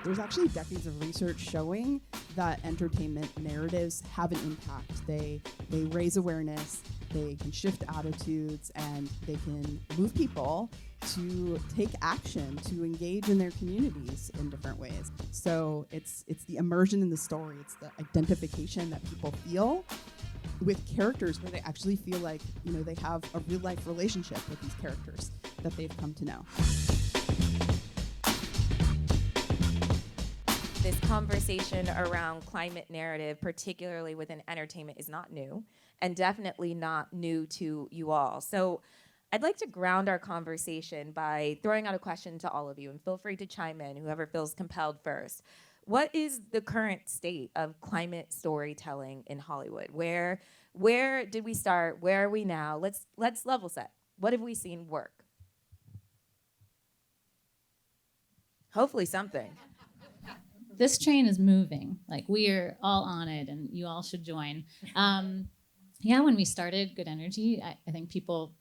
there's actually decades of research showing that entertainment narratives have an impact. They raise awareness, they can shift attitudes, and they can move people to take action, to engage in their communities in different ways. So it's the immersion in the story, it's the identification that people feel with characters where they actually feel like, they have a real life relationship with these characters that they've come to know. This conversation around climate narrative, particularly within entertainment, is not new, and definitely not new to you all. So I'd like to ground our conversation by throwing out a question to all of you, and feel free to chime in, whoever feels compelled first. What is the current state of climate storytelling in Hollywood? Where did we start? Where are we now? Let's level set. What have we seen work? Hopefully something. This train is moving. Like, we are all on it, and you all should join. When we started Good Energy, I think people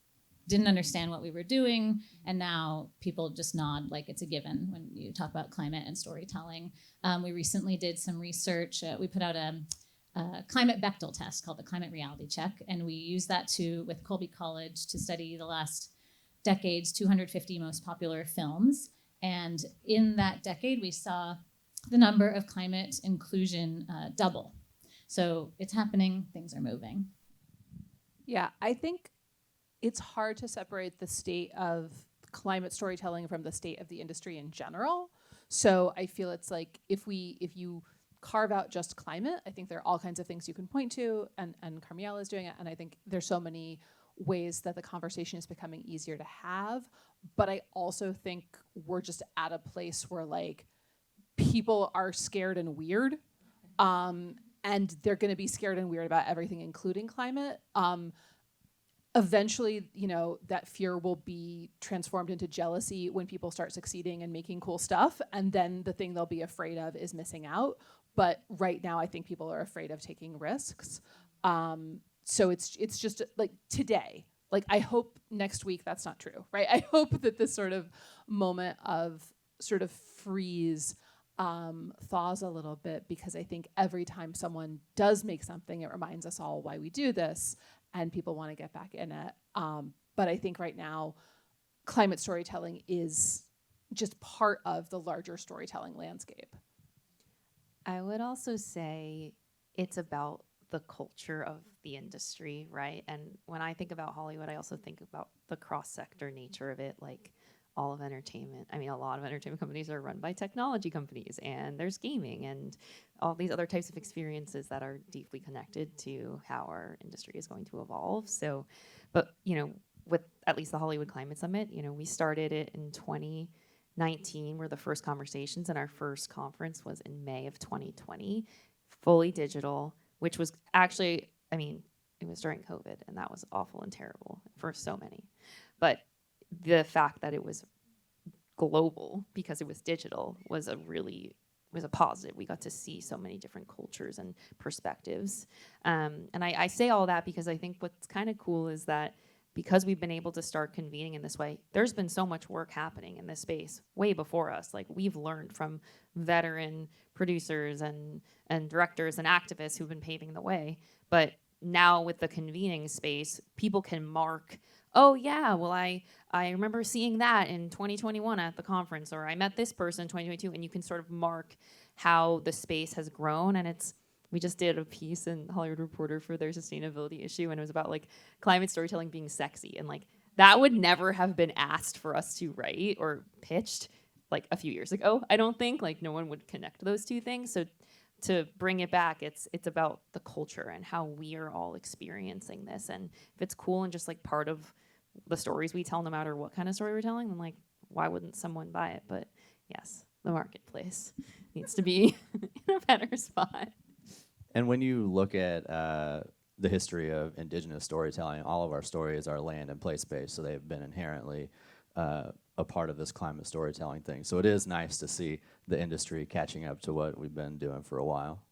didn't understand what we were doing, and now people just nod like it's a given when you talk about climate and storytelling. We recently did some research. We put out a climate Bechdel test called the Climate Reality Check, and we used that with Colby College to study the last decade's 250 most popular films. And in that decade, we saw the number of climate inclusion double. So it's happening, things are moving. Yeah, I think it's hard to separate the state of climate storytelling from the state of the industry in general. So I feel it's like if you carve out just climate, I think there are all kinds of things you can point to, and Carmiel is doing it, and I think there's so many ways that the conversation is becoming easier to have. But I also think we're just at a place where like people are scared and weird, and they're going to be scared and weird about everything, including climate. Eventually, that fear will be transformed into jealousy when people start succeeding and making cool stuff, and then the thing they'll be afraid of is missing out. But right now, I think people are afraid of taking risks. So it's just like today. Like, I hope next week that's not true, right? I hope that this sort of moment of sort of freeze thaws a little bit, because I think every time someone does make something, it reminds us all why we do this, and people want to get back in it. But I think right now, climate storytelling is just part of the larger storytelling landscape. I would also say it's about the culture of the industry, right? And when I think about Hollywood, I also think about the cross-sector nature of it, like all of entertainment. I mean, a lot of entertainment companies are run by technology companies, and there's gaming and all these other types of experiences that are deeply connected to how our industry is going to evolve. So, but, with at least the Hollywood Climate Summit, we started it in 2019 were the first conversations, and our first conference was in May of 2020, fully digital, which was actually, it was during COVID, and that was awful and terrible for so many. But the fact that it was global because it was digital was a positive. We got to see so many different cultures and perspectives. And I say all that because I think what's kind of cool is that because we've been able to start convening in this way, there's been so much work happening in this space way before us. Like, we've learned from veteran producers and directors and activists who've been paving the way. But now with the convening space, people can mark, oh yeah, well I remember seeing that in 2021 at the conference, or I met this person in 2022, and you can sort of mark how the space has grown. And we just did a piece in Hollywood Reporter for their sustainability issue, and it was about like climate storytelling being sexy, and like that would never have been asked for us to write or pitched like a few years ago. I don't think, like, no one would connect those two things. So to bring it back, it's about the culture and how we are all experiencing this. And if it's cool and just like part of the stories we tell, no matter what kind of story we're telling, then like, why wouldn't someone buy it? But yes, the marketplace needs to be in a better spot. And when you look at the history of indigenous storytelling, all of our stories are land and place-based, so they've been inherently a part of this climate storytelling thing. So it is nice to see the industry catching up to what we've been doing for a while.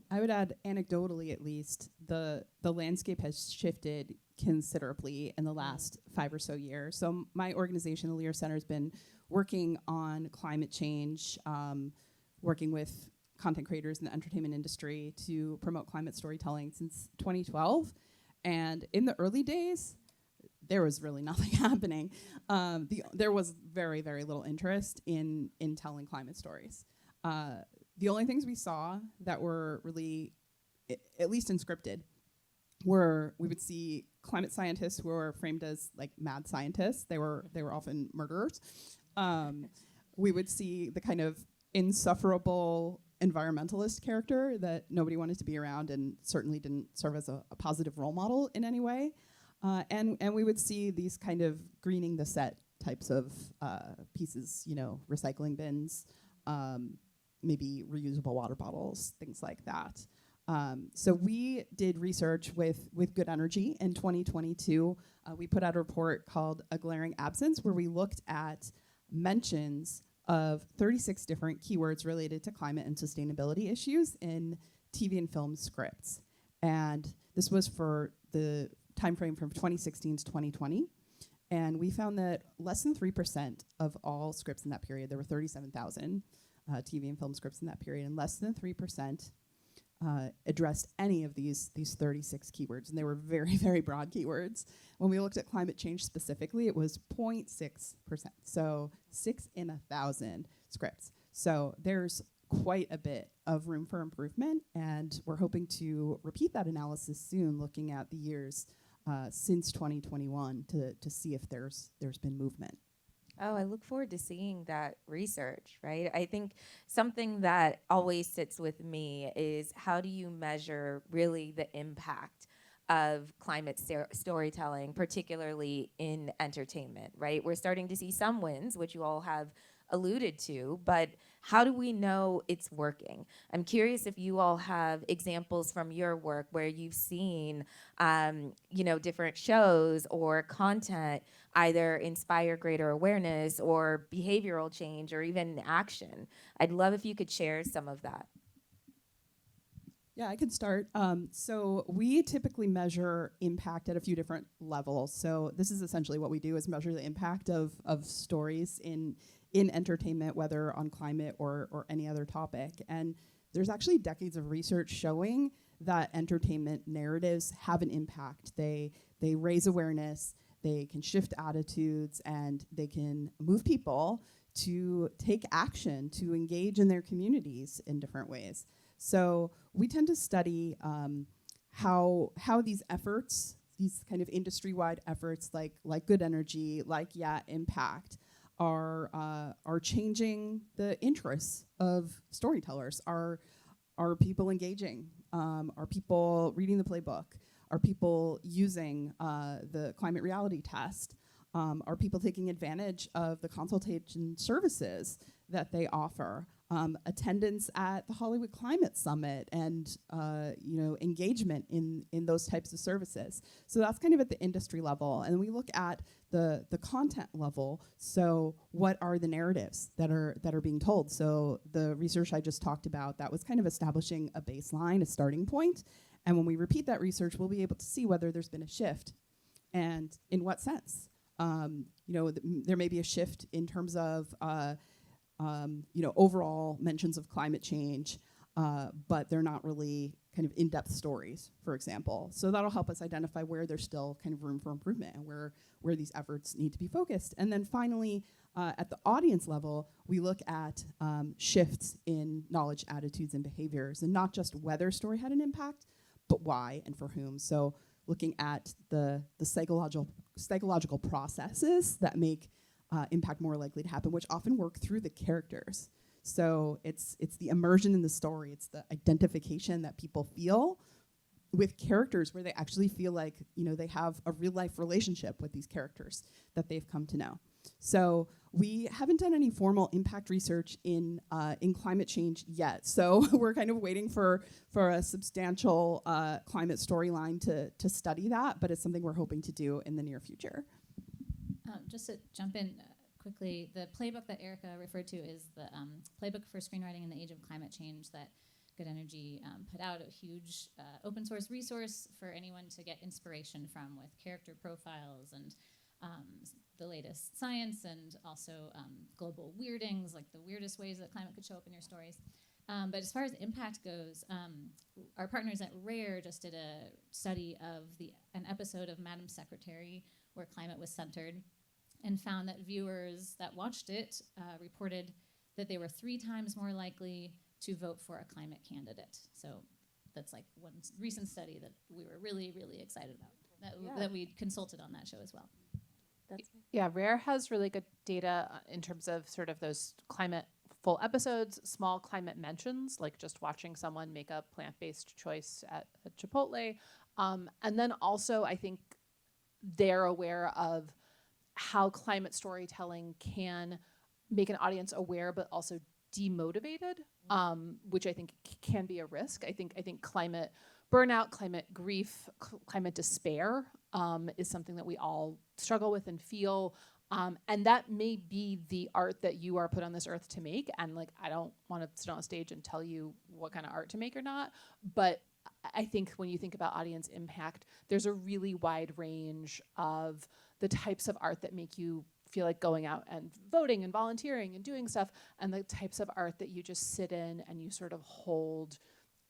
I would add, anecdotally at least, the landscape has shifted considerably in the last 5 or so years. So my organization, the Lear Center, has been working on climate change, working with content creators in the entertainment industry to promote climate storytelling since 2012. And in the early days, there was really nothing happening. There was very, very little interest in telling climate stories. The only things we saw that were really, at least unscripted, were we would see climate scientists who were framed as like mad scientists. They were often murderers. We would see the kind of insufferable environmentalist character that nobody wanted to be around and certainly didn't serve as a positive role model in any way. And we would see these kind of greening the set types of pieces, recycling bins, maybe reusable water bottles, things like that. So we did research with Good Energy in 2022. We put out a report called A Glaring Absence, where we looked at mentions of 36 different keywords related to climate and sustainability issues in TV and film scripts. And this was for the time frame from 2016 to 2020. And we found that less than 3% of all scripts in that period, there were 37,000 TV and film scripts in that period, and less than 3% addressed any of these 36 keywords, and they were very, very broad keywords. When we looked at climate change specifically, it was 0.6%, so 6 in 1,000 scripts. So there's quite a bit of room for improvement, and we're hoping to repeat that analysis soon, looking at the years since 2021 to see if there's been movement. Oh, I look forward to seeing that research, right? I think something that always sits with me is how do you measure really the impact of climate storytelling, particularly in entertainment, right? We're starting to see some wins, which you all have alluded to, but how do we know it's working? I'm curious if you all have examples from your work where you've seen, different shows or content either inspire greater awareness or behavioral change or even action. I'd love if you could share some of that. Yeah, I could start. So we typically measure impact at a few different levels. So this is essentially what we do, is measure the impact of stories in entertainment, whether on climate or any other topic. And there's actually decades of research showing that entertainment narratives have an impact. They raise awareness, they can shift attitudes, and they can move people to take action, to engage in their communities in different ways. So we tend to study how these efforts, these kind of industry-wide efforts like Good Energy, like Impact, are changing the interests of storytellers. Are people engaging? Are people reading the playbook? Are people using the climate reality test? Are people taking advantage of the consultation services that they offer? Attendance at the Hollywood Climate Summit and engagement in those types of services. So that's kind of at the industry level. And we look at the content level. So what are the narratives that are being told? So the research I just talked about, that was kind of establishing a baseline, a starting point. And when we repeat that research, we'll be able to see whether there's been a shift and in what sense. There may be a shift in terms of overall mentions of climate change, but they're not really kind of in-depth stories, for example. So that'll help us identify where there's still kind of room for improvement and where these efforts need to be focused. And then finally, at the audience level, we look at shifts in knowledge, attitudes, and behaviors, and not just whether a story had an impact, but why and for whom. So looking at the psychological processes that make impact more likely to happen, which often work through the characters. So it's the immersion in the story, it's the identification that people feel with characters where they actually feel like they have a real life relationship with these characters that they've come to know. So we haven't done any formal impact research in climate change yet. So we're kind of waiting for a substantial climate storyline to study that, but it's something we're hoping to do in the near future. Just to jump in quickly, the playbook that Erica referred to is the playbook for screenwriting in the age of climate change that Good Energy put out, a huge open source resource for anyone to get inspiration from, with character profiles and the latest science and also global weirdings, like the weirdest ways that climate could show up in your stories. But as far as impact goes, our partners at Rare just did a study of an episode of Madam Secretary where climate was centered, and found that viewers that watched it reported that they were 3 times more likely to vote for a climate candidate. So that's like one recent study that we were really, really excited about, that we consulted on that show as well. Yeah, Rare has really good data in terms of sort of those climate full episodes, small climate mentions, like just watching someone make a plant-based choice at Chipotle. And then also, I think they're aware of how climate storytelling can make an audience aware, but also demotivated, which I think can be a risk. I think climate burnout, climate grief, climate despair is something that we all struggle with and feel. And that may be the art that you are put on this earth to make. And like, I don't want to sit on a stage and tell you what kind of art to make or not. But I think when you think about audience impact, there's a really wide range of the types of art that make you feel like going out and voting and volunteering and doing stuff, and the types of art that you just sit in and you sort of hold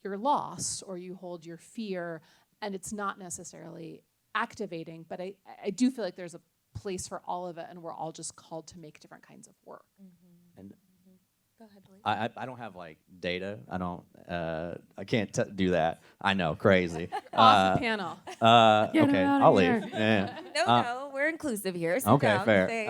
your loss or you hold your fear, and it's not necessarily activating, but I do feel like there's a place for all of it, and we're all just called to make different kinds of work. And Go ahead, Blake. I don't have like data. I can't do that. I know, crazy. Off the panel. Okay, I'll leave. Yeah. No, we're inclusive here. Sit Okay, down, fair. stay.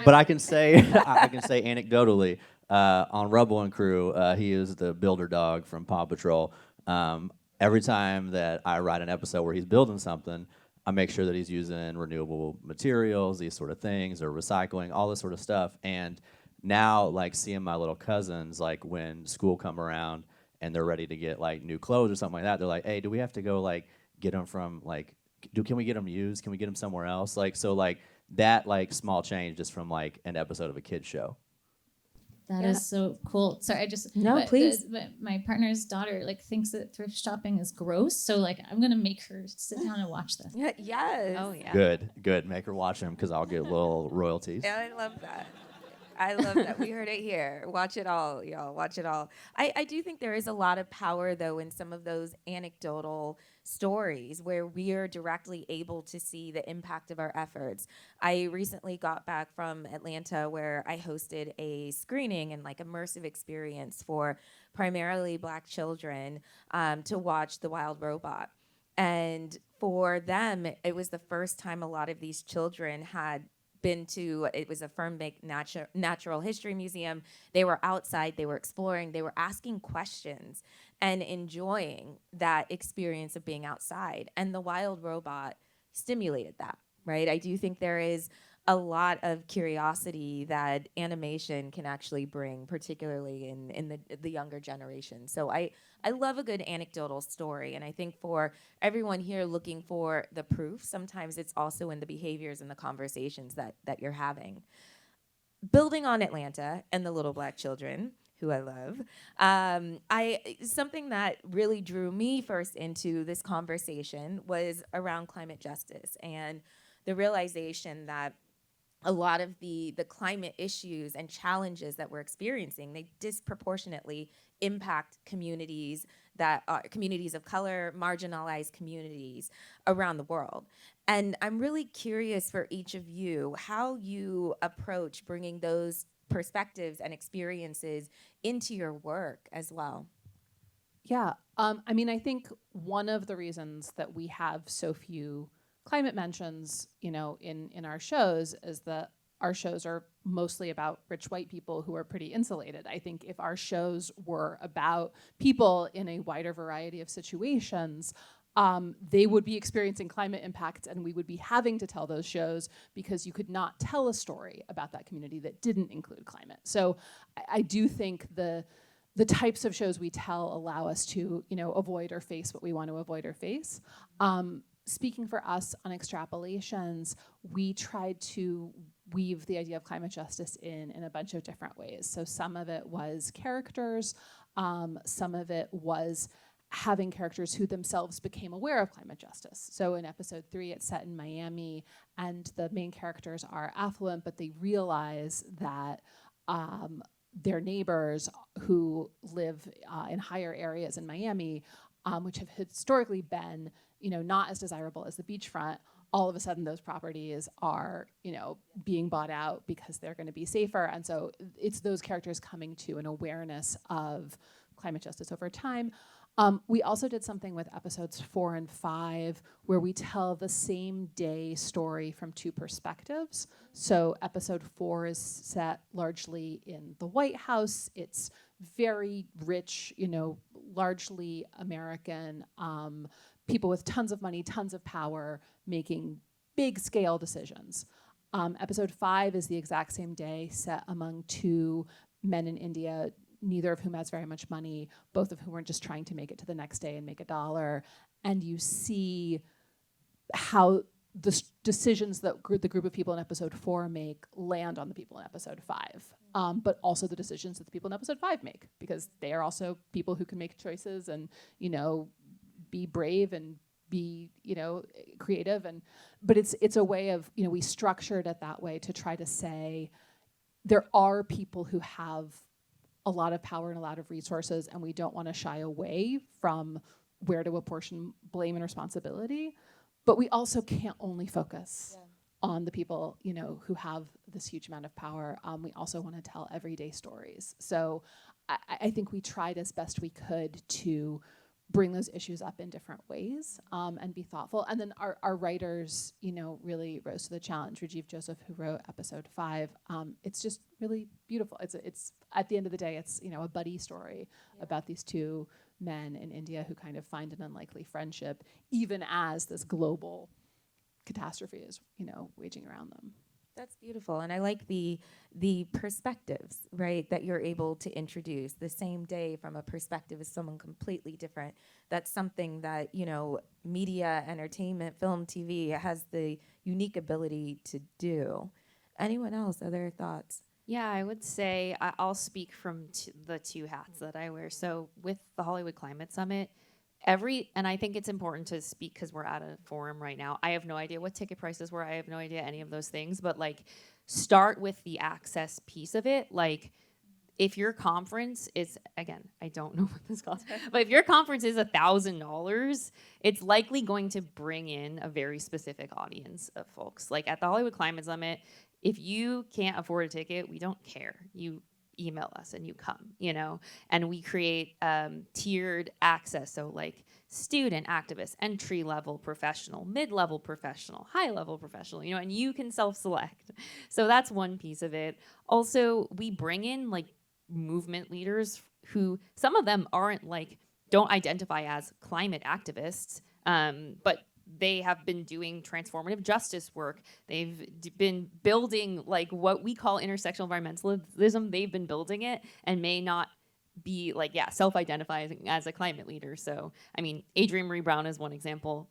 But I can say anecdotally, on Rubble and Crew, he is the builder dog from Paw Patrol. Every time that I write an episode where he's building something, I make sure that he's using renewable materials, these sort of things, or recycling, all this sort of stuff. And now, like, seeing my little cousins, like, when school come around and they're ready to get, like, new clothes or something like that, they're like, hey, do we have to go, like, get them from, like, can we get them used? Can we get them somewhere else? Like, so, like, that, like, small change just from, like, an episode of a kid's show. That is so cool. Sorry, I just please. But my partner's daughter like thinks that thrift shopping is gross, so like I'm gonna make her sit down and watch this. Yeah, yes. Oh yeah. Good. Make her watch them because I'll get little royalties. Yeah, I love that. I love that. We heard it here. Watch it all, y'all. Watch it all. I do think there is a lot of power, though, in some of those anecdotal stories where we are directly able to see the impact of our efforts. I recently got back from Atlanta where I hosted a screening and like immersive experience for primarily Black children to watch The Wild Robot. And for them, it was the first time a lot of these children had been to, it was a Fernbank Natural History Museum. They were outside, they were exploring, they were asking questions and enjoying that experience of being outside. And The Wild Robot stimulated that, right? I do think there is a lot of curiosity that animation can actually bring, particularly in the younger generation. So I love a good anecdotal story, and I think for everyone here looking for the proof, sometimes it's also in the behaviors and the conversations that you're having. Building on Atlanta and the little Black children, who I love, something that really drew me first into this conversation was around climate justice and the realization that a lot of the climate issues and challenges that we're experiencing, they disproportionately impact communities that are communities of color, marginalized communities around the world. And I'm really curious for each of you how you approach bringing those perspectives and experiences into your work as well. Yeah, I mean, I think one of the reasons that we have so few climate mentions, in our shows is that our shows are mostly about rich white people who are pretty insulated. I think if our shows were about people in a wider variety of situations, they would be experiencing climate impacts, and we would be having to tell those shows because you could not tell a story about that community that didn't include climate. So I do think the types of shows we tell allow us to, avoid or face what we want to avoid or face. Speaking for us on Extrapolations, we tried to weave the idea of climate justice in a bunch of different ways. So some of it was characters, some of it was having characters who themselves became aware of climate justice. So in episode 3, it's set in Miami, and the main characters are affluent, but they realize that their neighbors who live in higher areas in Miami, which have historically been, not as desirable as the beachfront, all of a sudden those properties are, being bought out because they're going to be safer. And so it's those characters coming to an awareness of climate justice over time. We also did something with episodes 4 and 5 where we tell the same day story from 2 perspectives. So episode 4 is set largely in the White House. It's very rich, largely American, people with tons of money, tons of power, making big scale decisions. Episode 5 is the exact same day, set among 2 men in India, neither of whom has very much money, both of whom are just trying to make it to the next day and make $1. And you see how the decisions that the group of people in episode 4 make land on the people in episode 5, but also the decisions that the people in episode 5 make, because they are also people who can make choices and, be brave and be, creative. But it's a way of, we structured it that way to try to say there are people who have a lot of power and a lot of resources, and we don't want to shy away from where to apportion blame and responsibility. But we also can't only focus on the people, who have this huge amount of power. We also want to tell everyday stories. So I think we tried as best we could to bring those issues up in different ways, and be thoughtful. And then our writers, really rose to the challenge. Rajiv Joseph, who wrote episode 5, it's just really beautiful. It's at the end of the day, it's a buddy story about these 2 men in India who kind of find an unlikely friendship, even as this global catastrophe is, waging around them. That's beautiful, and I like the perspectives, right, that you're able to introduce the same day from a perspective of someone completely different. That's something that, media, entertainment, film, TV has the unique ability to do. Anyone else, other thoughts? Yeah, I would say I'll speak from the 2 hats that I wear. So with the Hollywood Climate Summit, and I think it's important to speak because we're at a forum right now. I have no idea what ticket prices were. I have no idea any of those things. But start with the access piece of it. If your conference is, again, I don't know what this costs, but if your conference is $1,000, it's likely going to bring in a very specific audience of folks. At the Hollywood Climate Summit, if you can't afford a ticket, we don't care. You email us and you come, and we create tiered access. So student, activist, entry level professional, mid-level professional, high level professional, and you can self-select. So that's one piece of it. Also, we bring in movement leaders who, some of them don't identify as climate activists, but they have been doing transformative justice work. They've been building what we call intersectional environmentalism. They've been building it and may not be self-identifying as a climate leader. So, Adrienne Marie Brown is one example.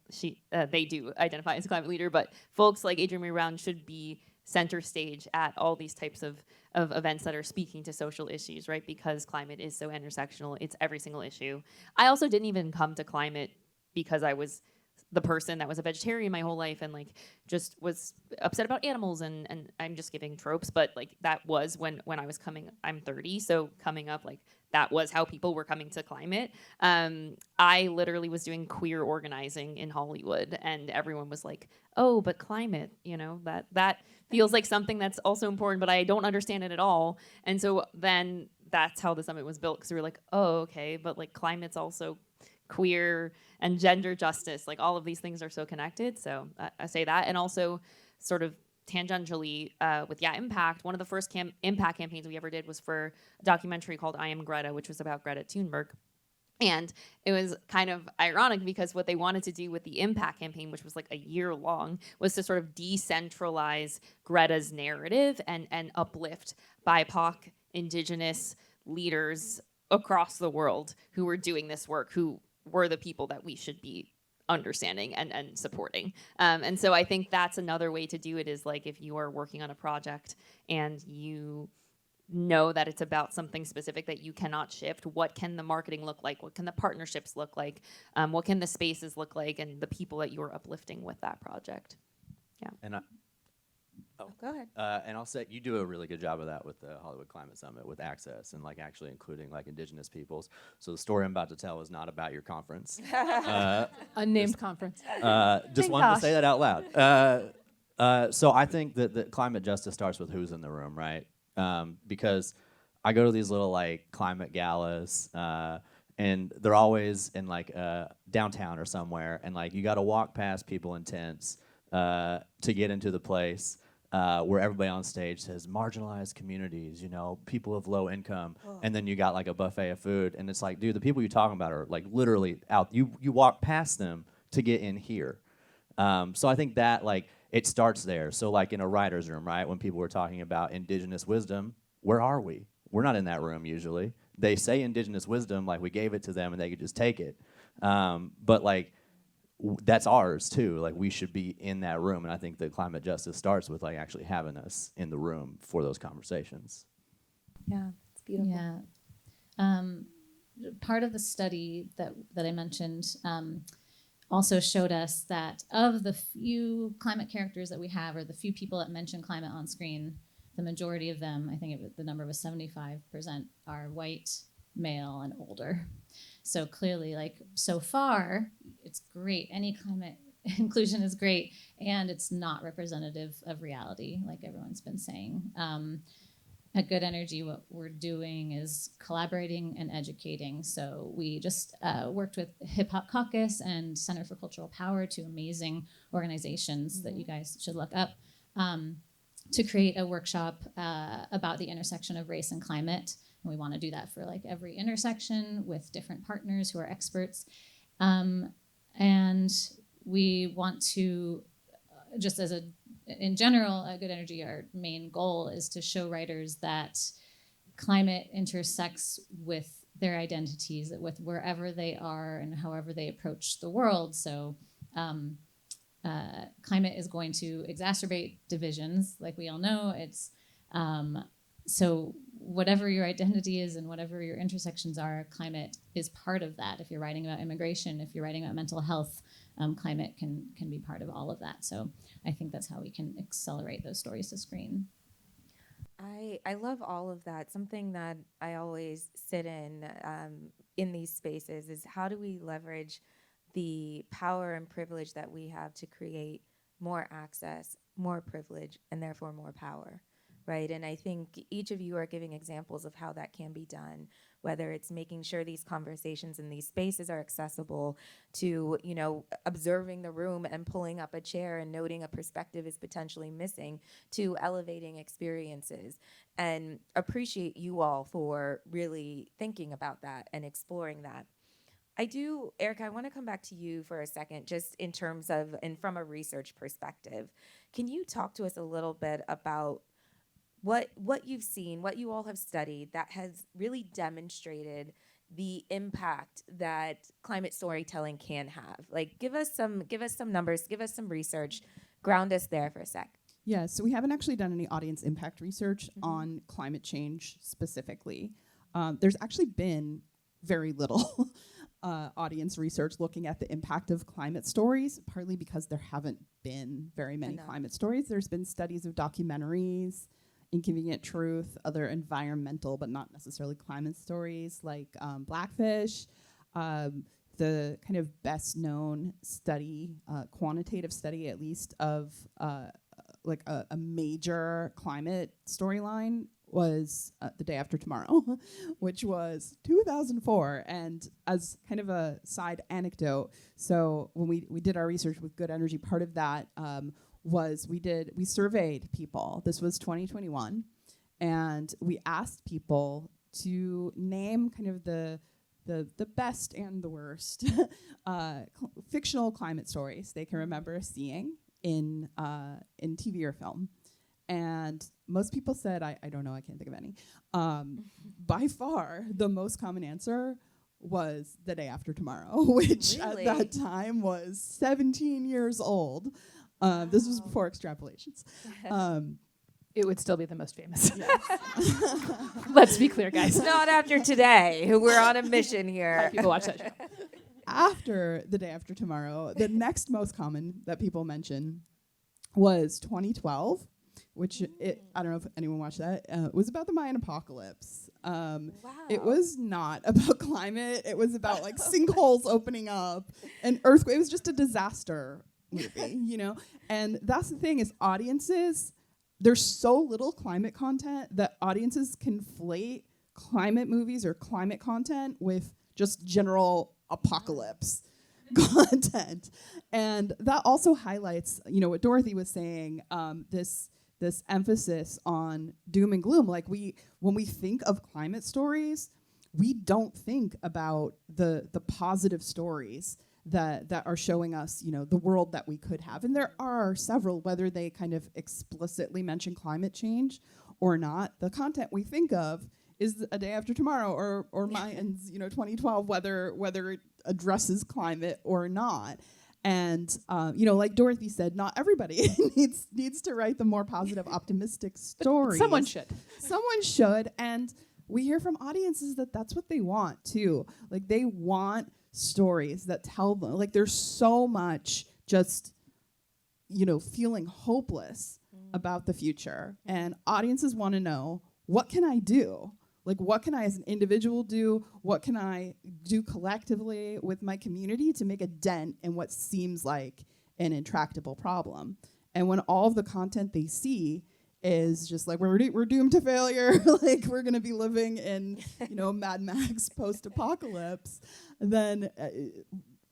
They do identify as a climate leader, but folks like Adrienne Marie Brown should be center stage at all these types of events that are speaking to social issues, right? Because climate is so intersectional. It's every single issue. I also didn't even come to climate because I was the person that was a vegetarian my whole life and just was upset about animals and I'm just giving tropes, but that was when I was I'm 30, so coming up that was how people were coming to climate. I literally was doing queer organizing in Hollywood and everyone was oh, but climate, that feels like something that's also important, but I don't understand it at all. And so then that's how the summit was built, because we were oh, okay, but climate's also queer and gender justice, all of these things are so connected. So I say that. And also sort of tangentially with Impact, one of the first impact campaigns we ever did was for a documentary called I Am Greta, which was about Greta Thunberg. And it was kind of ironic because what they wanted to do with the impact campaign, which was a year long, was to sort of decentralize Greta's narrative and uplift BIPOC, Indigenous leaders across the world who were doing this work, who were the people that we should be understanding and supporting. And so I think that's another way to do it is if you are working on a project and you know that it's about something specific that you cannot shift. What can the marketing look like? What can the partnerships look like? What can the spaces look like, and the people that you are uplifting with that project? And Go ahead. and I'll say you do a really good job of that with the Hollywood Climate Summit, with access and like actually including like indigenous peoples. So the story I'm about to tell is not about your conference. Unnamed conference. Just Thank wanted gosh. to say that out loud. So I think that climate justice starts with who's in the room, right? Because I go to these little like climate galas, and they're always in like downtown or somewhere, and like you got to walk past people in tents to get into the place. Where everybody on stage says marginalized communities, you know, people of low income, and then you got like a buffet of food, and it's like, dude, the people you're talking about are like literally out. You walk past them to get in here. So I think that like it starts there. So like in a writer's room, right, when people were talking about indigenous wisdom, where are we? We're not in that room usually. They say indigenous wisdom like we gave it to them and they could just take it, but like. That's ours too. Like we should be in that room, and I think that climate justice starts with like actually having us in the room for those conversations. Yeah, it's beautiful. Yeah. Part of the study that I mentioned also showed us that of the few climate characters that we have, or the few people that mention climate on screen, the majority of them, I think the number was 75%, are white, male, and older. So clearly, like so far, it's great. Any climate inclusion is great, and it's not representative of reality, like everyone's been saying. At Good Energy, what we're doing is collaborating and educating. So we just worked with Hip Hop Caucus and Center for Cultural Power, two amazing organizations that you guys should look up, to create a workshop about the intersection of race and climate. And we want to do that for like every intersection with different partners who are experts. And we want to, just as in general, at Good Energy, our main goal is to show writers that climate intersects with their identities, with wherever they are and however they approach the world. So climate is going to exacerbate divisions, like we all know. It's so whatever your identity is and whatever your intersections are, climate is part of that. If you're writing about immigration, if you're writing about mental health, climate can be part of all of that. So I think that's how we can accelerate those stories to screen. I love all of that. Something that I always sit in these spaces is how do we leverage the power and privilege that we have to create more access, more privilege, and therefore more power. Right, and I think each of you are giving examples of how that can be done, whether it's making sure these conversations in these spaces are accessible to, you know, observing the room and pulling up a chair and noting a perspective is potentially missing, to elevating experiences. And appreciate you all for really thinking about that and exploring that. Erica, I want to come back to you for a second, just in terms of, and from a research perspective. Can you talk to us a little bit about what you've seen, what you all have studied that has really demonstrated the impact that climate storytelling can have? Like, give us some numbers, give us some research, ground us there for a sec. Yeah, so we haven't actually done any audience impact research on climate change specifically. There's actually been very little audience research looking at the impact of climate stories, partly because there haven't been very many climate stories. There's been studies of documentaries, Inconvenient Truth, other environmental but not necessarily climate stories like Blackfish. The kind of best known study, quantitative study at least, of like a major climate storyline was The Day After Tomorrow, which was 2004. And as kind of a side anecdote, so when we did our research with Good Energy, part of that was we surveyed people. This was 2021, and we asked people to name kind of the best and the worst fictional climate stories they can remember seeing in TV or film. And most people said, I don't know, I can't think of any. By far, the most common answer was The Day After Tomorrow, which Really? at that time was 17 years old. This was before extrapolations. It would still be the most famous. Let's be clear, guys. Not after today. We're on a mission here. People watch that show. After The Day After Tomorrow, the next most common that people mention was 2012, which I don't know if anyone watched that. It was about the Mayan apocalypse. It was not about climate. It was about like sinkholes opening up and earthquake. It was just a disaster movie, you know? And that's the thing is audiences, there's so little climate content that audiences conflate climate movies or climate content with just general apocalypse content. And that also highlights, you know, what Dorothy was saying, this emphasis on doom and gloom. Like when we think of climate stories, we don't think about the positive stories that are showing us, you know, the world that we could have. And there are several, whether they kind of explicitly mention climate change or not. The content we think of is A Day After Tomorrow or Mayans, you know, 2012, whether it addresses climate or not. And you know, like Dorothy said, not everybody needs to write the more positive, optimistic stories. Someone should. Someone should, and we hear from audiences that that's what they want too. Like they want stories that tell them. Like there's so much just, you know, feeling hopeless about the future, and audiences want to know, what can I do? Like, what can I as an individual do? What can I do collectively with my community to make a dent in what seems like an intractable problem? And when all of the content they see is just like, we're doomed to failure, like we're going to be living in, you know, Mad Max post-apocalypse, then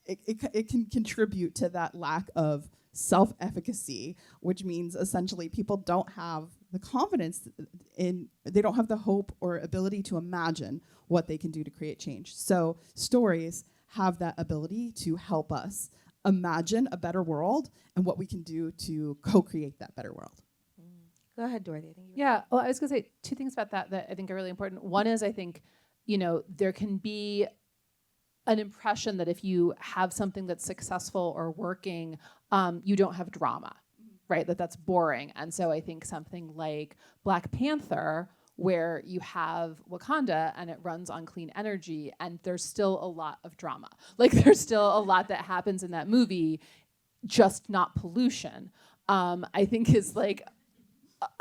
it can contribute to that lack of self-efficacy, which means essentially people don't have the confidence they don't have the hope or ability to imagine what they can do to create change. So stories have that ability to help us imagine a better world and what we can do to co-create that better world. Go ahead, Dorothy. I think Yeah, well, I was going to say two things about that I think are really important. One is I think, you know, there can be an impression that if you have something that's successful or working, you don't have drama, right? That's boring. And so I think something like Black Panther, where you have Wakanda and it runs on clean energy, and there's still a lot of drama. Like there's still a lot that happens in that movie, just not pollution, I think is like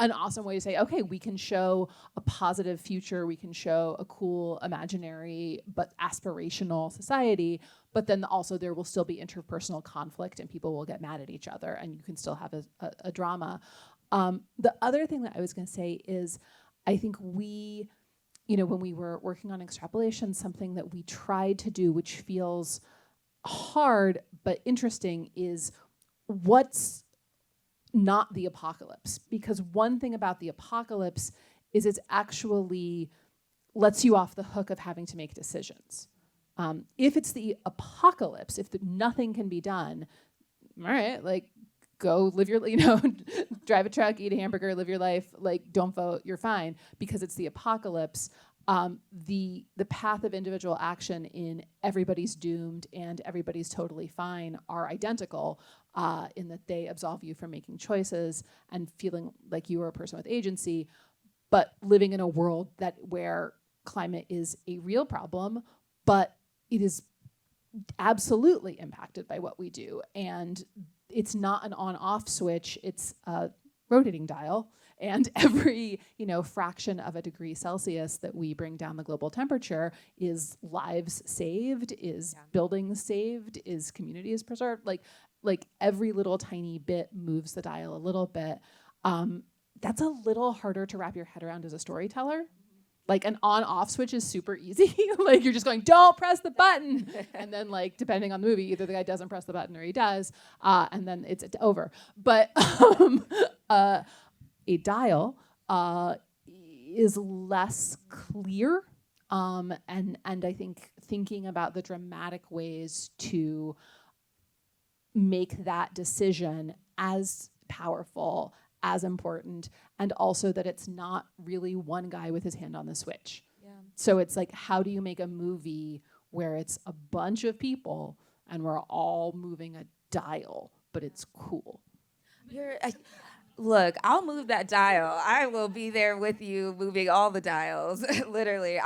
an awesome way to say, okay, we can show a positive future, we can show a cool, imaginary, but aspirational society, but then also there will still be interpersonal conflict and people will get mad at each other and you can still have a drama. The other thing that I was gonna say is, I think we, you know, when we were working on extrapolation, something that we tried to do, which feels hard but interesting, is what's not the apocalypse. Because one thing about the apocalypse is it's actually lets you off the hook of having to make decisions. If it's the apocalypse, if nothing can be done, all right, like go live your, you know, drive a truck, eat a hamburger, live your life, like don't vote, you're fine. Because it's the apocalypse, the path of individual action in everybody's doomed and everybody's totally fine are identical, in that they absolve you from making choices and feeling like you are a person with agency, but living in a world where climate is a real problem, but it is absolutely impacted by what we do. And it's not an on-off switch, it's a rotating dial. And every, you know, fraction of a degree Celsius that we bring down the global temperature is lives saved, is buildings saved, is communities preserved. Like every little tiny bit moves the dial a little bit. That's a little harder to wrap your head around as a storyteller. Like an on-off switch is super easy. Like you're just going, don't press the button. And then like, depending on the movie, either the guy doesn't press the button or he does, and then it's over. But a dial is less clear. And I think thinking about the dramatic ways to make that decision as powerful, as important, and also that it's not really one guy with his hand on the switch. Yeah. So it's like, how do you make a movie where it's a bunch of people and we're all moving a dial, but it's cool? Look, I'll move that dial. I will be there with you, moving all the dials, literally.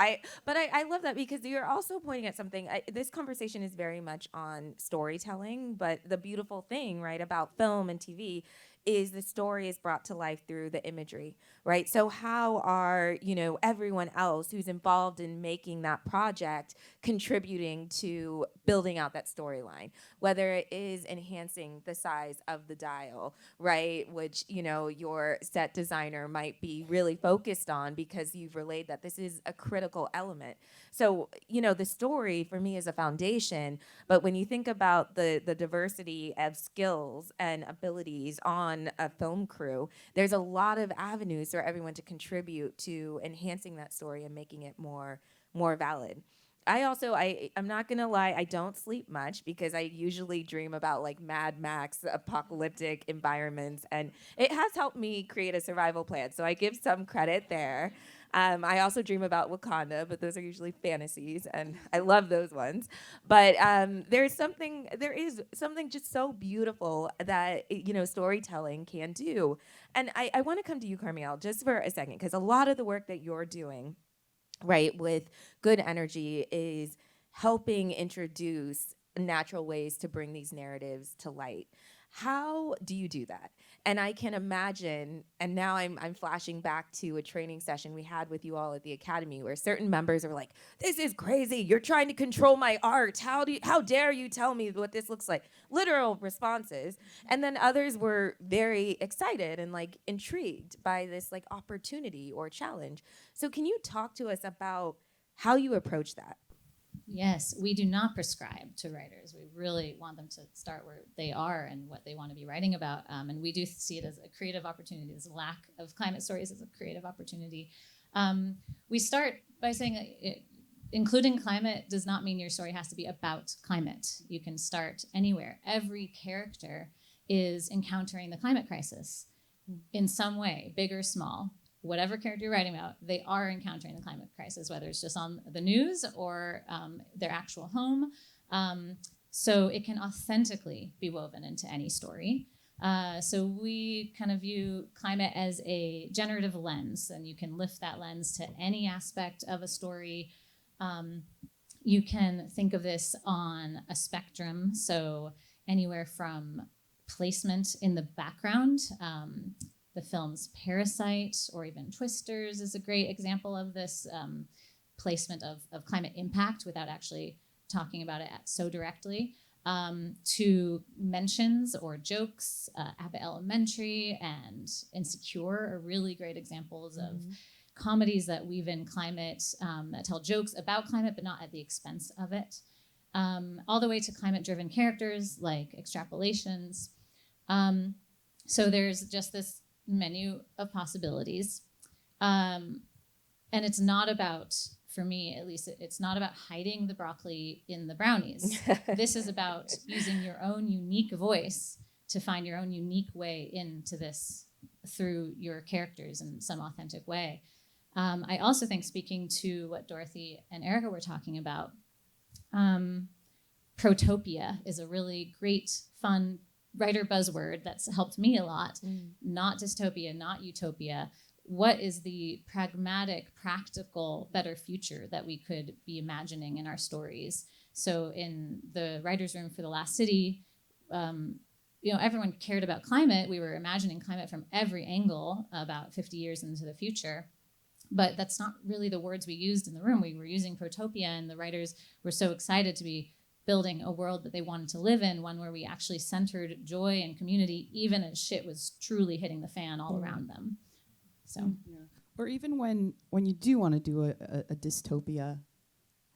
But I love that because you're also pointing at something. This conversation is very much on storytelling, but the beautiful thing, right, about film and TV is the story is brought to life through the imagery, right? So how are, everyone else who's involved in making that project contributing to building out that storyline, whether it is enhancing the size of the dial, right? Which, your set designer might be really focused on because you've relayed that this is a critical element. So, the story for me is a foundation, but when you think about the diversity of skills and abilities on a film crew, there's a lot of avenues for everyone to contribute to enhancing that story and making it more valid. I'm not gonna lie, I don't sleep much because I usually dream about like Mad Max apocalyptic environments, and it has helped me create a survival plan. So I give some credit there. I also dream about Wakanda, but those are usually fantasies, and I love those ones. But there is something just so beautiful that storytelling can do. And I want to come to you, Carmiel, just for a second, because a lot of the work that you're doing, right, with good energy is helping introduce natural ways to bring these narratives to light. How do you do that? And I can imagine, and now I'm flashing back to a training session we had with you all at the academy where certain members are like, "This is crazy. You're trying to control my art. How dare you tell me what this looks like?" Literal responses. And then others were very excited and like intrigued by this like opportunity or challenge. So can you talk to us about how you approach that? Yes, we do not prescribe to writers. We really want them to start where they are and what they want to be writing about. And we do see it as a creative opportunity. This lack of climate stories is a creative opportunity. We start by saying including climate does not mean your story has to be about climate. You can start anywhere. Every character is encountering the climate crisis in some way, big or small. Whatever character you're writing about, they are encountering the climate crisis, whether it's just on the news or their actual home. So it can authentically be woven into any story. So we kind of view climate as a generative lens, and you can lift that lens to any aspect of a story. You can think of this on a spectrum, so anywhere from placement in the background. The films Parasite or even Twisters is a great example of this placement of climate impact without actually talking about it so directly, to mentions or jokes. Abbott Elementary and Insecure are really great examples of comedies that weave in climate, that tell jokes about climate but not at the expense of it. All the way to climate-driven characters like Extrapolations. So there's just this menu of possibilities. And it's not about, for me at least, it's not about hiding the broccoli in the brownies. This is about using your own unique voice to find your own unique way into this through your characters in some authentic way. I also think, speaking to what Dorothy and Erica were talking about, protopia is a really great, fun writer buzzword that's helped me a lot. Not dystopia, not utopia. What is the pragmatic, practical, better future that we could be imagining in our stories? So in the writer's room for The Last City, everyone cared about climate. We were imagining climate from every angle about 50 years into the future. But that's not really the words we used in the room. We were using protopia, and the writers were so excited to be building a world that they wanted to live in, one where we actually centered joy and community, even as shit was truly hitting the fan all around them. So, or even when you do want to do a dystopia,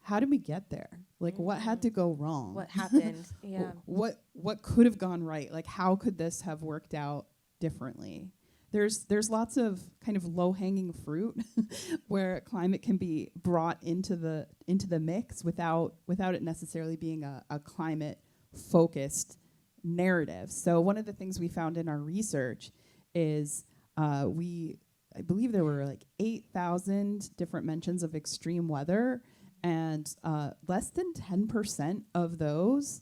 how did we get there? Like, what had to go wrong? What happened? Yeah. What could have gone right? Like, how could this have worked out differently? There's lots of kind of low-hanging fruit where climate can be brought into the mix without it necessarily being a climate-focused narrative. So one of the things we found in our research is I believe there were like 8,000 different mentions of extreme weather, and less than 10% of those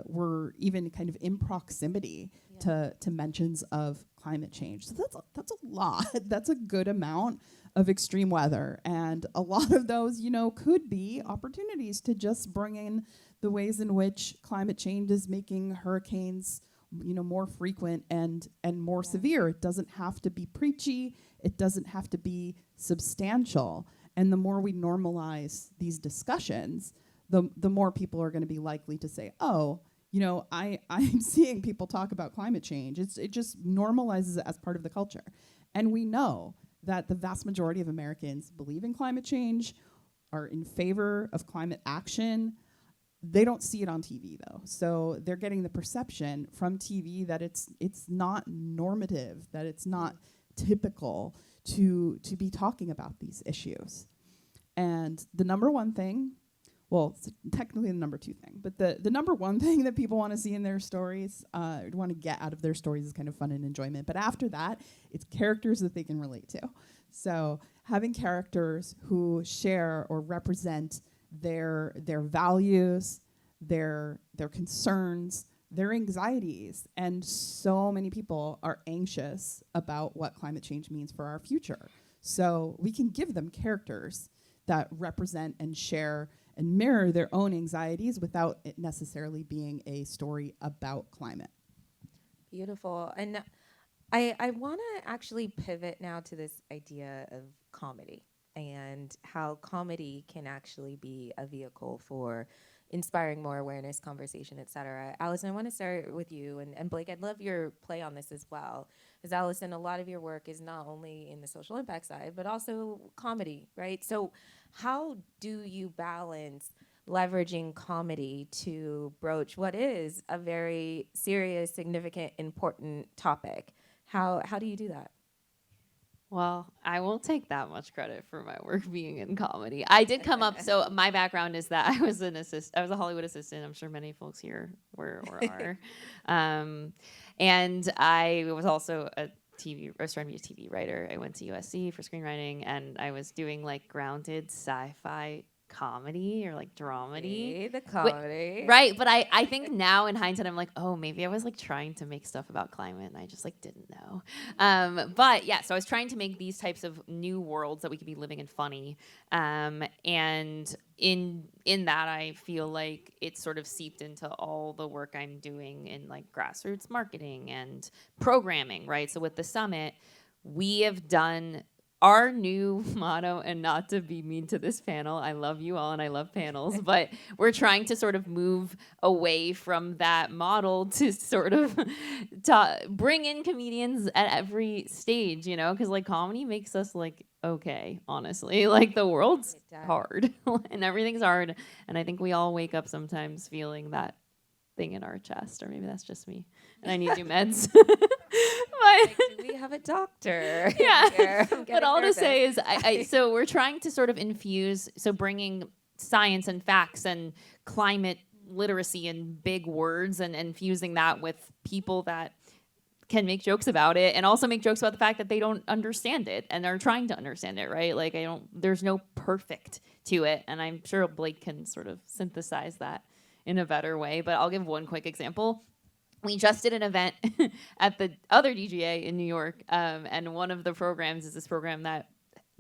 were even kind of in proximity to mentions of climate change. So that's a lot. That's a good amount of extreme weather, and a lot of those, could be opportunities to just bring in the ways in which climate change is making hurricanes, more frequent and more severe. It doesn't have to be preachy. It doesn't have to be substantial. And the more we normalize these discussions, the more people are going to be likely to say, oh, I'm seeing people talk about climate change. It just normalizes it as part of the culture. And we know that the vast majority of Americans believe in climate change, are in favor of climate action. They don't see it on TV, though. So they're getting the perception from TV that it's not normative, that it's not typical to be talking about these issues. And the number one thing, well, it's technically the number two thing, but the number one thing that people want to see in their stories, want to get out of their stories is kind of fun and enjoyment. But after that, it's characters that they can relate to. So having characters who share or represent their values, their concerns, their anxieties. And so many people are anxious about what climate change means for our future. So we can give them characters that represent and share and mirror their own anxieties without it necessarily being a story about climate. Beautiful. And I want to actually pivot now to this idea of comedy and how comedy can actually be a vehicle for inspiring more awareness, conversation, et cetera. Allison, I want to start with you. And Blake, I'd love your play on this as well. Because Allison, a lot of your work is not only in the social impact side, but also comedy, right? So how do you balance leveraging comedy to broach what is a very serious, significant, important topic? How do you do that? Well, I won't take that much credit for my work being in comedy. I did come up, so my background is that I was a Hollywood assistant. I'm sure many folks here were or are. And I was also I was trying to be a TV writer. I went to USC for screenwriting, and I was doing like grounded sci-fi comedy or like dramedy. The comedy. Right, but I think now in hindsight I'm like, oh, maybe I was like trying to make stuff about climate and I just like didn't know. But yeah, so I was trying to make these types of new worlds that we could be living in funny. And in that I feel like it sort of seeped into all the work I'm doing in like grassroots marketing and programming, right? So with the summit, we have done our new motto, and not to be mean to this panel, I love you all and I love panels, but we're trying to sort of move away from that model to sort of bring in comedians at every stage, because like comedy makes us like, okay, honestly, like the world's hard and everything's hard. And I think we all wake up sometimes feeling that thing in our chest, or maybe that's just me and I need new meds. Like, do we have a doctor? Yeah. But all to say is, so we're trying to sort of infuse, bringing science and facts and climate literacy and big words and infusing that with people that can make jokes about it and also make jokes about the fact that they don't understand it and are trying to understand it, right? Like there's no perfect to it. And I'm sure Blake can sort of synthesize that in a better way. But I'll give one quick example. We just did an event at the other DGA in New York, and one of the programs is this program that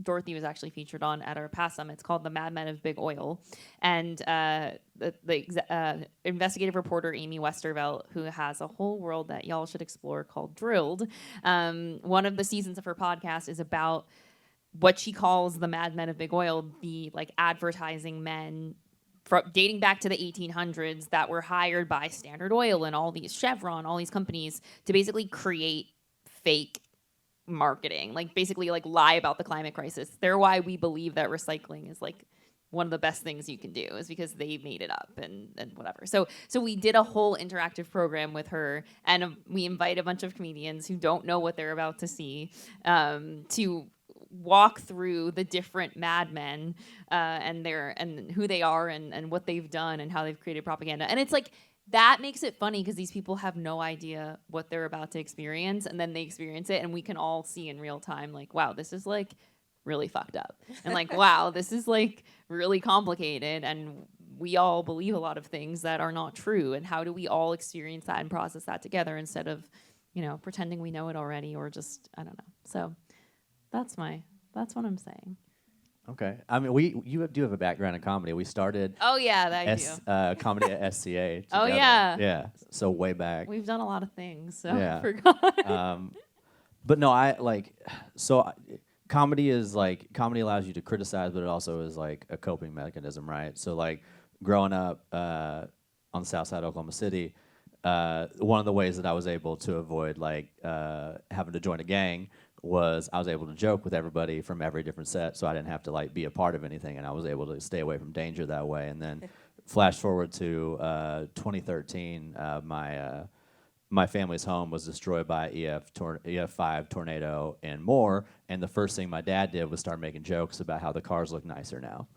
Dorothy was actually featured on at our past summit. It's called The Mad Men of Big Oil. And the investigative reporter, Amy Westervelt, who has a whole world that y'all should explore called Drilled, one of the seasons of her podcast is about what she calls the Mad Men of Big Oil, the like advertising men dating back to the 1800s that were hired by Standard Oil and all these Chevron, all these companies to basically create fake marketing, like basically like lie about the climate crisis. They're why we believe that recycling is like one of the best things you can do, is because they made it up and whatever. So we did a whole interactive program with her, and we invite a bunch of comedians who don't know what they're about to see to walk through the different madmen and who they are and what they've done and how they've created propaganda. And it's like that makes it funny because these people have no idea what they're about to experience, and then they experience it, and we can all see in real time like, wow, this is like really fucked up, and like, wow, this is like really complicated, and we all believe a lot of things that are not true, and how do we all experience that and process that together instead of pretending we know it already, or just, I don't know. So that's what I'm saying. Okay. I mean, you do have a background in comedy. We started Oh yeah, that I do. comedy at SCA. Oh, together. yeah. Yeah. So way back. We've done a lot of things, so Yeah. I forgot. But no, comedy allows you to criticize, but it also is like a coping mechanism, right? So like growing up on the south side of Oklahoma City, one of the ways that I was able to avoid having to join a gang was I was able to joke with everybody from every different set, so I didn't have to like be a part of anything, and I was able to stay away from danger that way. And then flash forward to 2013, my family's home was destroyed by EF5 tornado and more, and the first thing my dad did was start making jokes about how the cars look nicer now.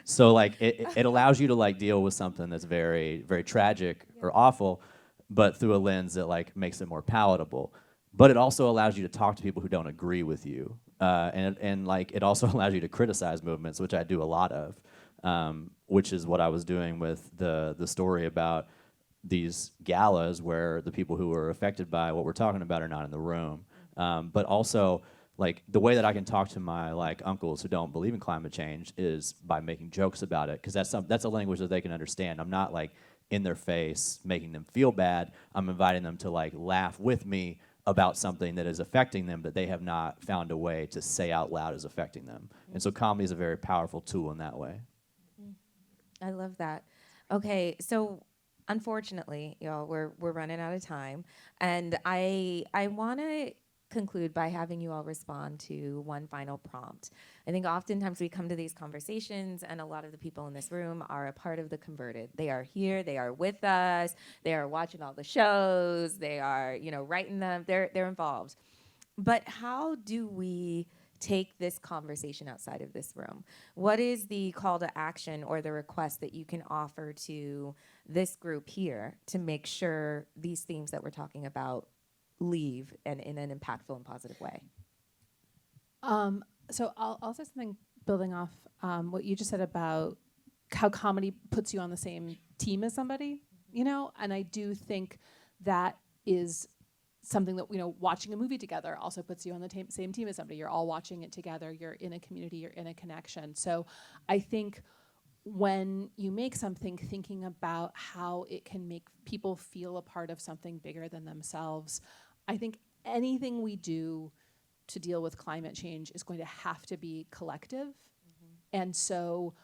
So like it allows you to like deal with something that's very, very tragic or awful, but through a lens that like makes it more palatable. But it also allows you to talk to people who don't agree with you, and like it also allows you to criticize movements, which I do a lot of, which is what I was doing with the story about these galas where the people who are affected by what we're talking about are not in the room. But also, like the way that I can talk to my like uncles who don't believe in climate change is by making jokes about it, because that's a language that they can understand. I'm not like in their face making them feel bad. I'm inviting them to like laugh with me about something that is affecting them that they have not found a way to say out loud is affecting them. And so comedy is a very powerful tool in that way. I love that. Okay, so unfortunately, y'all, we're running out of time, and I want to conclude by having you all respond to one final prompt. I think oftentimes we come to these conversations, and a lot of the people in this room are a part of the converted. They are here, they are with us, they are watching all the shows, they are, writing them, they're involved. But how do we take this conversation outside of this room? What is the call to action or the request that you can offer to this group here to make sure these themes that we're talking about leave and in an impactful and positive way? So I'll say something building off what you just said about how comedy puts you on the same team as somebody, and I do think that is something that, watching a movie together also puts you on the same team as somebody. You're all watching it together. You're in a community. You're in a connection. So I think when you make something, thinking about how it can make people feel a part of something bigger than themselves, I think anything we do to deal with climate change is going to have to be collective. And so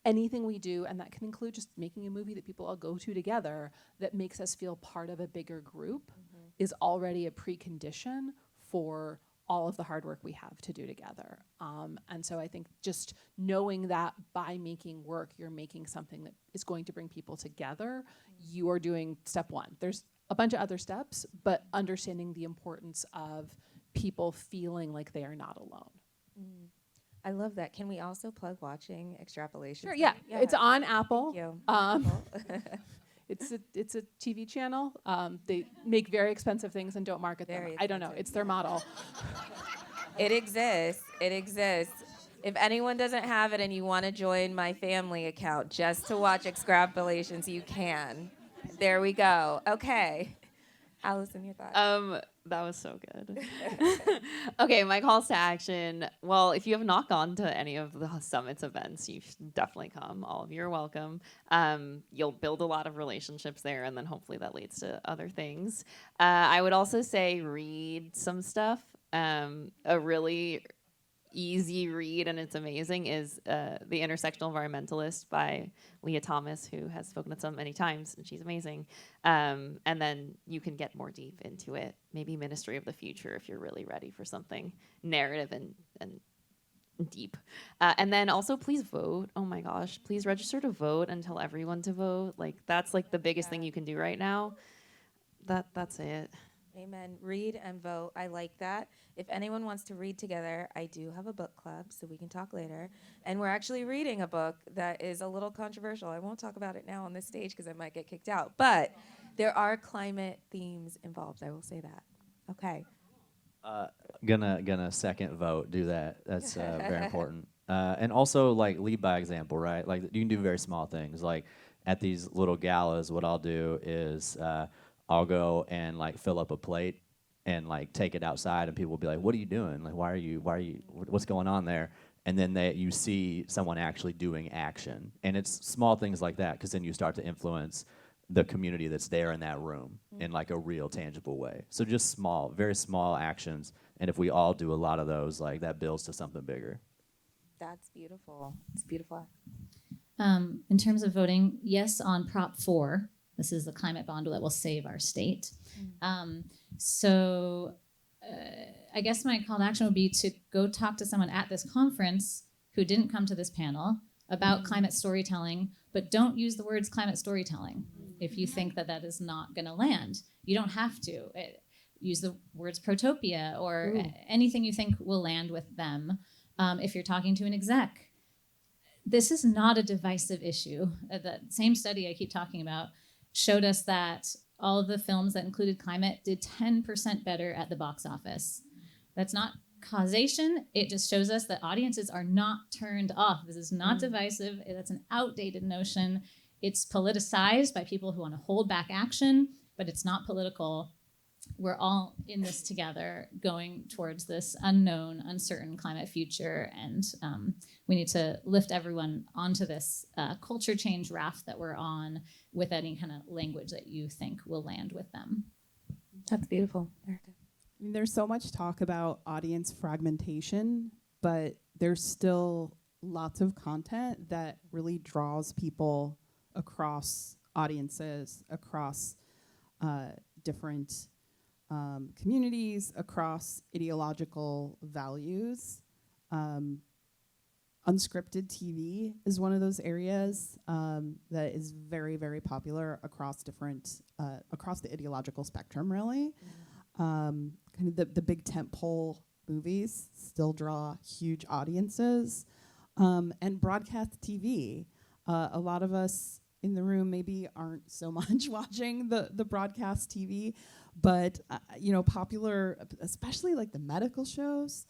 anything we do, and that can include just making a movie that people all go to together that makes us feel part of a bigger group, is already a precondition for all of the hard work we have to do together. And so I think just knowing that by making work, you're making something that is going to bring people together, you are doing step one. There's a bunch of other steps, but understanding the importance of people feeling like they are not alone. I love that. Can we also plug watching Extrapolation? Sure, yeah. It's on Apple. Thank you. It's a TV channel. They make very expensive things and don't market them. I don't know. It's their model. It exists. It exists. If anyone doesn't have it and you want to join my family account just to watch Extrapolations, you can. There we go. Okay. Allison, your thoughts? That was so good. Okay, my calls to action. Well, if you have not gone to any of the Summit's events, you should definitely come. All of you are welcome. You'll build a lot of relationships there, and then hopefully that leads to other things. I would also say read some stuff. A really easy read, and it's amazing, is The Intersectional Environmentalist by Leah Thomas, who has spoken at Summit many times, and she's amazing. And then you can get more deep into it. Maybe Ministry of the Future if you're really ready for something narrative and deep. And then also please vote. Oh my gosh, please register to vote and tell everyone to vote. Like that's like the biggest thing you can do right now. That's it. Amen. Read and vote. I like that. If anyone wants to read together, I do have a book club, so we can talk later. And we're actually reading a book that is a little controversial. I won't talk about it now on this stage because I might get kicked out. But there are climate themes involved. I will say that. Okay. Gonna second vote. Do that. That's very important. And also like lead by example, right? Like you can do very small things. Like at these little galas, what I'll do is I'll go and like fill up a plate and like take it outside, and people will be like, "What are you doing? Like, why are you? What's going on there?" And then you see someone actually doing action, and it's small things like that, because then you start to influence the community that's there in that room in like a real tangible way. So just small, very small actions, and if we all do a lot of those, like that builds to something bigger. That's beautiful. It's beautiful. In terms of voting, yes on Prop 4. This is the climate bond that will save our state. So I guess my call to action would be to go talk to someone at this conference who didn't come to this panel about climate storytelling, but don't use the words climate storytelling if you think that that is not going to land. You don't have to. Use the words protopia or anything you think will land with them. If you're talking to an exec, this is not a divisive issue. The same study I keep talking about showed us that all of the films that included climate did 10% better at the box office. That's not causation. It just shows us that audiences are not turned off. This is not divisive. That's an outdated notion. It's politicized by people who want to hold back action, but it's not political. We're all in this together, going towards this unknown, uncertain climate future, and we need to lift everyone onto this culture change raft that we're on with any kind of language that you think will land with them. That's beautiful, Erica. I mean, there's so much talk about audience fragmentation, but there's still lots of content that really draws people across audiences, across different communities, across ideological values. Unscripted TV is one of those areas that is very, very popular across different, across the ideological spectrum, really. Kind of the big tentpole movies still draw huge audiences. And broadcast TV. A lot of us in the room maybe aren't so much watching the broadcast TV, but popular, especially like the medical shows,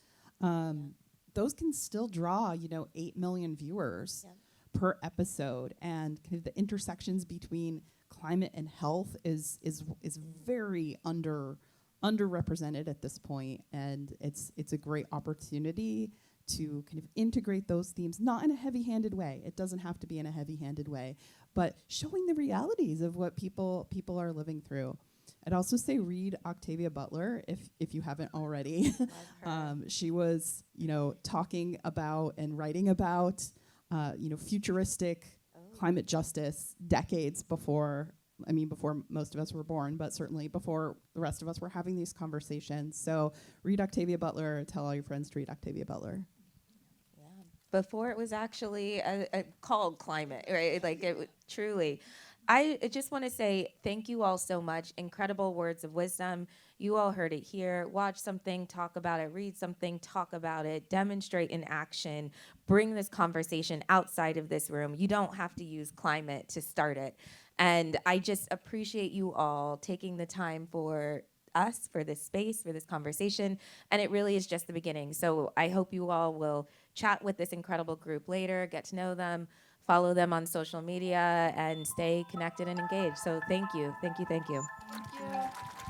those can still draw 8 million viewers per episode, and kind of the intersections between climate and health is very underrepresented at this point, and it's a great opportunity to kind of integrate those themes, not in a heavy-handed way. It doesn't have to be in a heavy-handed way, but showing the realities of what people are living through. I'd also say read Octavia Butler if you haven't already. She was, talking about and writing about, futuristic climate justice decades before most of us were born, but certainly before the rest of us were having these conversations. So read Octavia Butler. Tell all your friends to read Octavia Butler. Before it was actually called climate, right? Like truly. I just want to say thank you all so much. Incredible words of wisdom. You all heard it here. Watch something, talk about it, read something, talk about it, demonstrate in action, bring this conversation outside of this room. You don't have to use climate to start it. And I just appreciate you all taking the time for us, for this space, for this conversation. And it really is just the beginning. So I hope you all will chat with this incredible group later, get to know them, follow them on social media, and stay connected and engaged. So thank you. Thank you. Thank you. Thank you.